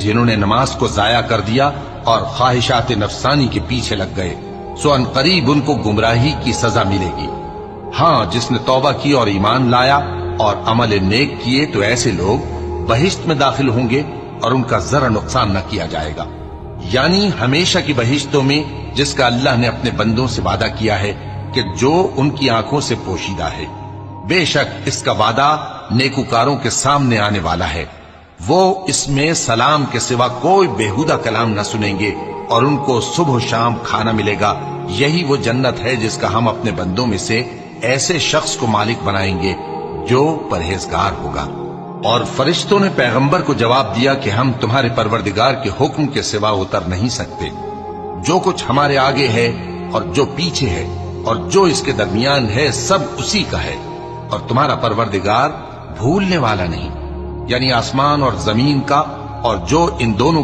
جنہوں نے نماز کو ضائع کر دیا اور خواہشات نفسانی کے پیچھے لگ گئے، سو ان قریب ان کو گمراہی کی سزا ملے گی۔ ہاں، جس نے توبہ کی اور ایمان لایا اور عمل نیک کیے تو ایسے لوگ بہشت میں داخل ہوں گے اور ان کا ذرا نقصان نہ کیا جائے گا، یعنی ہمیشہ کی بہشتوں میں جس کا اللہ نے اپنے بندوں سے وعدہ کیا ہے کہ جو ان کی آنکھوں سے پوشیدہ ہے۔ بے شک اس کا وعدہ نیکوکاروں کے سامنے آنے والا ہے، وہ اس میں سلام کے سوا کوئی بیہودہ کلام نہ سنیں گے اور ان کو صبح و شام کھانا ملے گا۔ یہی وہ جنت ہے جس کا ہم اپنے بندوں میں سے ایسے شخص کو مالک بنائیں گے جو پرہیزگار ہوگا۔ اور فرشتوں نے پیغمبر کو جواب دیا کہ ہم تمہارے پروردگار کے حکم کے سوا اتر نہیں سکتے، جو کچھ ہمارے آگے ہے اور جو پیچھے ہے اور جو اس کے درمیان ہے سب اسی کا ہے، اور تمہارا پروردگار بھولنے والا نہیں، یعنی آسمان اور زمین کا اور جو ان دونوں